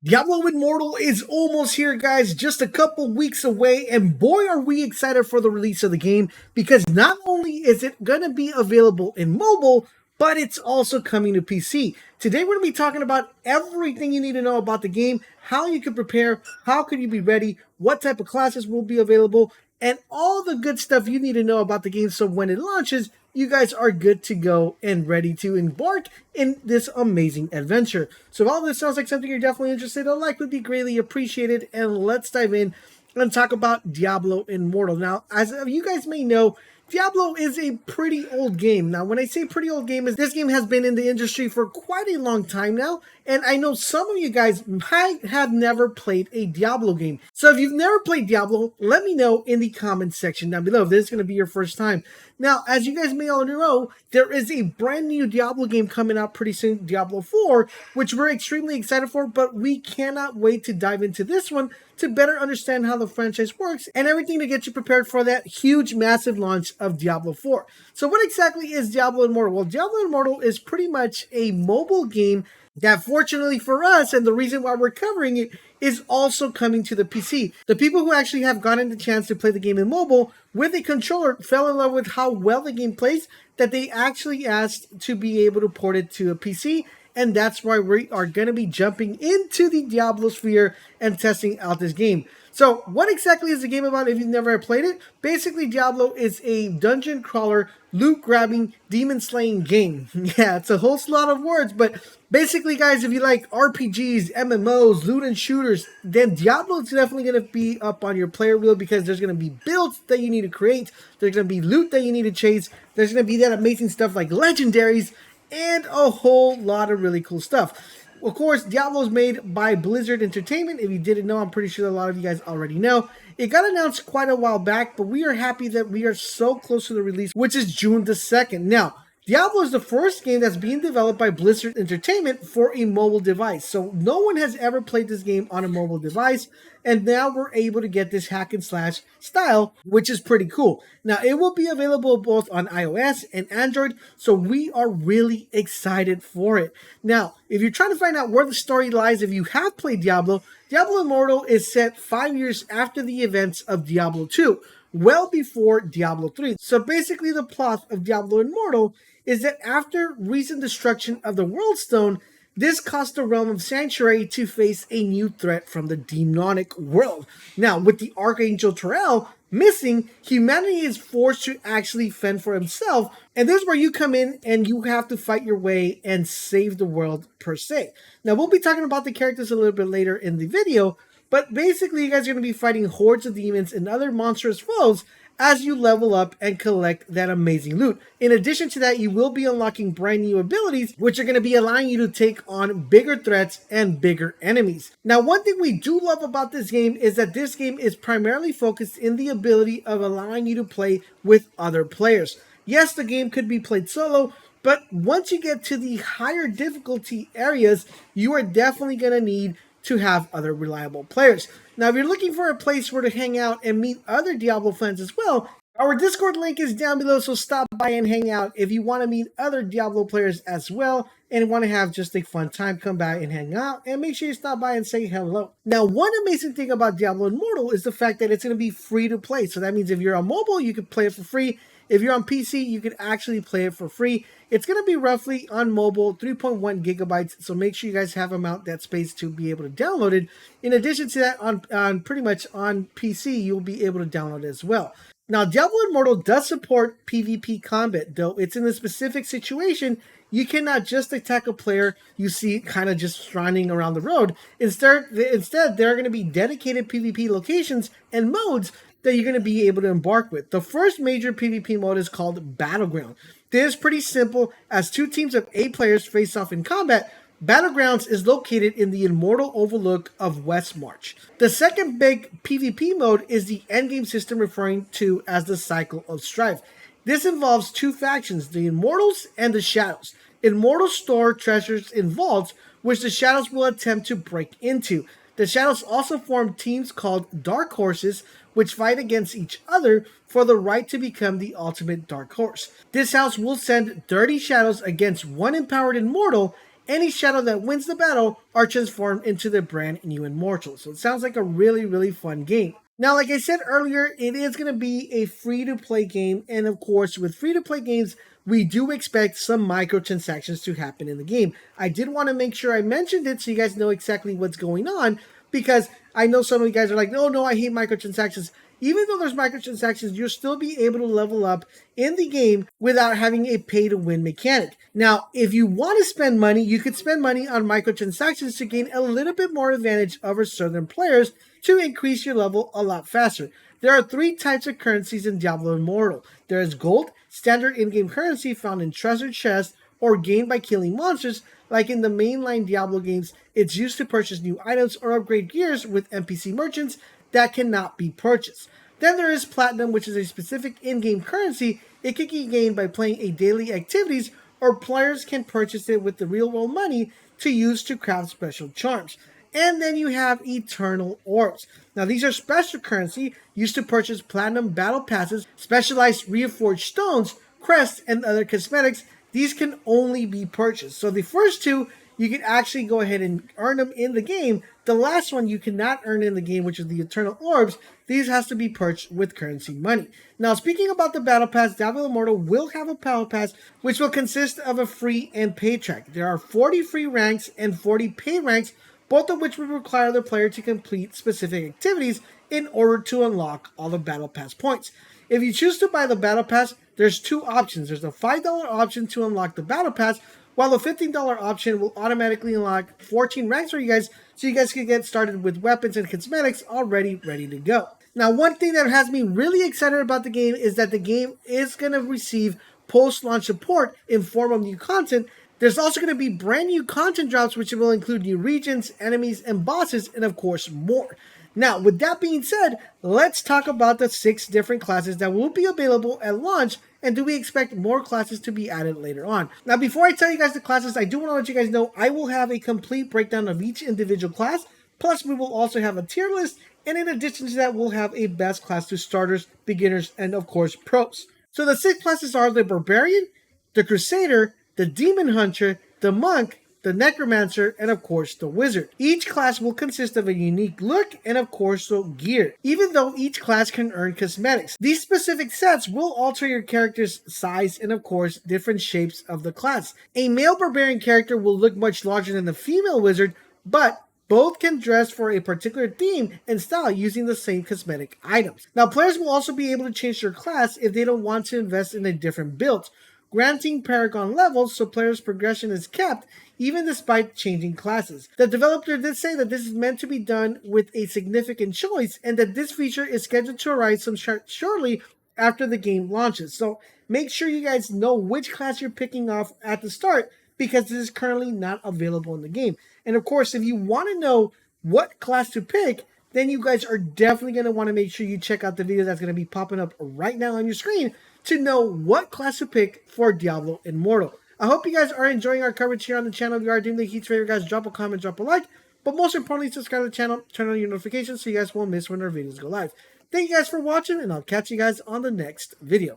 Diablo Immortal is almost here, guys, just a couple weeks away, and boy are we excited for the release of the game, because not only is it going to be available in mobile, but it's also coming to PC. Today we're going to be talking about everything you need to know about the game, how you can prepare, how can you be ready, what type of classes will be available, and all the good stuff you need to know about the game so when it launches, you guys are good to go and ready to embark in this amazing adventure. So if all this sounds like something you're definitely interested in, a like would be greatly appreciated. And let's dive in and talk about Diablo Immortal. Now, as you guys may know, Diablo is a pretty old game. Now, when I say pretty old game, is this game has been in the industry for quite a long time now, and I know some of you guys might have never played a Diablo game. So if you've never played Diablo, let me know in the comments section down below if this is going to be your first time. Now, as you guys may all know, there is a brand new Diablo game coming out pretty soon, Diablo 4, which we're extremely excited for, but we cannot wait to dive into this one to better understand how the franchise works and everything to get you prepared for that huge, massive launch of Diablo 4. So what exactly is Diablo Immortal? Well, Diablo Immortal is pretty much a mobile game that, fortunately for us, and the reason why we're covering it, is also coming to the PC. The people who actually have gotten the chance to play the game in mobile with a controller fell in love with how well the game plays that they actually asked to be able to port it to a PC. And that's why we are going to be jumping into the Diablo sphere and testing out this game. So what exactly is the game about if you've never played it? Basically, Diablo is a dungeon crawler, loot grabbing, demon slaying game. Yeah, it's a whole lot of words, but basically, guys, if you like RPGs, MMOs, loot and shooters, then Diablo is definitely going to be up on your player wheel, because there's going to be builds that you need to create, there's going to be loot that you need to chase, there's going to be that amazing stuff like legendaries, and a whole lot of really cool stuff. Of course, Diablo is made by Blizzard Entertainment. If you didn't know, I'm pretty sure a lot of you guys already know. It got announced quite a while back, but we are happy that we are so close to the release, which is June the 2nd. Now, Diablo is the first game that's being developed by Blizzard Entertainment for a mobile device. So no one has ever played this game on a mobile device, and now we're able to get this hack and slash style, which is pretty cool. Now, it will be available both on iOS and Android, so we are really excited for it. Now, if you're trying to find out where the story lies, if you have played Diablo, Diablo Immortal is set 5 years after the events of Diablo II, well before Diablo III. So basically, the plot of Diablo Immortal is that after recent destruction of the Worldstone, this caused the realm of Sanctuary to face a new threat from the demonic world. Now, with the Archangel Tyrael missing, humanity is forced to actually fend for himself, and this is where you come in and you have to fight your way and save the world per se. Now, we'll be talking about the characters a little bit later in the video, but basically you guys are going to be fighting hordes of demons and other monstrous foes as you level up and collect that amazing loot. In addition to that, you will be unlocking brand new abilities, which are going to be allowing you to take on bigger threats and bigger enemies. Now, one thing we do love about this game is that this game is primarily focused in the ability of allowing you to play with other players. Yes, the game could be played solo, but once you get to the higher difficulty areas, you are definitely going to need to have other reliable players. Now, if you're looking for a place where to hang out and meet other Diablo fans as well, our Discord link is down below, so stop by and hang out if you want to meet other Diablo players as well and want to have just a fun time. Come by and hang out, and make sure you stop by and say hello. Now, one amazing thing about Diablo Immortal is the fact that it's going to be free to play. So that means if you're on mobile, you can play it for free. If you're on PC, you can actually play it for free. It's going to be roughly on mobile 3.1 gigabytes, so make sure you guys have that space to be able to download it. In addition to that, on pretty much on PC, you'll be able to download it as well. Now, Diablo Immortal does support PvP combat, though it's in a specific situation. You cannot just attack a player you see kind of just stranding around the road. Instead, there are going to be dedicated PvP locations and modes that you're going to be able to embark with. The first major PvP mode is called Battleground. This is pretty simple. As two teams of 8 players face off in combat, Battlegrounds is located in the Immortal Overlook of Westmarch. The second big PvP mode is the endgame system, referring to as the Cycle of Strife. This involves 2 factions, the Immortals and the Shadows. Immortals store treasures in vaults, which the Shadows will attempt to break into. The Shadows also form teams called Dark Horses, which fight against each other for the right to become the ultimate Dark Horse. This house will send 30 Shadows against one empowered Immortal, any shadow that wins the battle are transformed into the brand new Immortal. So it sounds like a really, really fun game. Now, like I said earlier, it is going to be a free-to-play game, and of course, with free-to-play games, we do expect some microtransactions to happen in the game. I did want to make sure I mentioned it so you guys know exactly what's going on, because I know some of you guys are like, oh no, I hate microtransactions. Even though there's microtransactions, you'll still be able to level up in the game without having a pay-to-win mechanic. Now, if you want to spend money, you could spend money on microtransactions to gain a little bit more advantage over certain players to increase your level a lot faster. There are 3 types of currencies in Diablo Immortal. There is gold, standard in-game currency found in treasure chests or gained by killing monsters. Like in the mainline Diablo games, it's used to purchase new items or upgrade gears with NPC merchants that cannot be purchased. Then there is platinum, which is a specific in-game currency. It can be gained by playing a daily activities, or players can purchase it with the real-world money to use to craft special charms. And then you have eternal orbs. Now these are special currency used to purchase platinum battle passes, specialized reforged stones, crests, and other cosmetics. These can only be purchased. So the first 2, you can actually go ahead and earn them in the game. The last one you cannot earn in the game, which is the Eternal Orbs. These has to be purchased with currency money. Now, speaking about the Battle Pass, Diablo Immortal will have a Battle Pass, which will consist of a free and pay track. There are 40 free ranks and 40 pay ranks, both of which will require the player to complete specific activities in order to unlock all the Battle Pass points. If you choose to buy the Battle Pass, there's 2 options. There's a $5 option to unlock the Battle Pass, while the $15 option will automatically unlock 14 ranks for you guys, so you guys can get started with weapons and cosmetics already ready to go. Now, one thing that has me really excited about the game is that the game is going to receive post-launch support in form of new content. There's also going to be brand new content drops, which will include new regions, enemies, and bosses, and of course more. Now, with that being said, let's talk about the 6 different classes that will be available at launch, and do we expect more classes to be added later on. Now, before I tell you guys the classes, I do want to let you guys know I will have a complete breakdown of each individual class, plus we will also have a tier list, and in addition to that, we'll have a best class to starters, beginners, and of course, pros. So the 6 classes are the Barbarian, the Crusader, the Demon Hunter, the Monk, the Necromancer, and of course the Wizard. Each class will consist of a unique look and of course the gear, even though each class can earn cosmetics. These specific sets will alter your character's size and of course different shapes of the class. A male Barbarian character will look much larger than the female Wizard, but both can dress for a particular theme and style using the same cosmetic items. Now, players will also be able to change their class if they don't want to invest in a different build, granting Paragon levels so players' progression is kept even despite changing classes. The developer did say that this is meant to be done with a significant choice and that this feature is scheduled to arrive shortly after the game launches. So make sure you guys know which class you're picking off at the start, because this is currently not available in the game. And of course, if you want to know what class to pick, then you guys are definitely going to want to make sure you check out the video that's going to be popping up right now on your screen to know what class to pick for Diablo Immortal. I hope you guys are enjoying our coverage here on the channel. If you are doing the Heat's favorite, guys, drop a comment, drop a like. But most importantly, subscribe to the channel, turn on your notifications so you guys won't miss when our videos go live. Thank you guys for watching, and I'll catch you guys on the next video.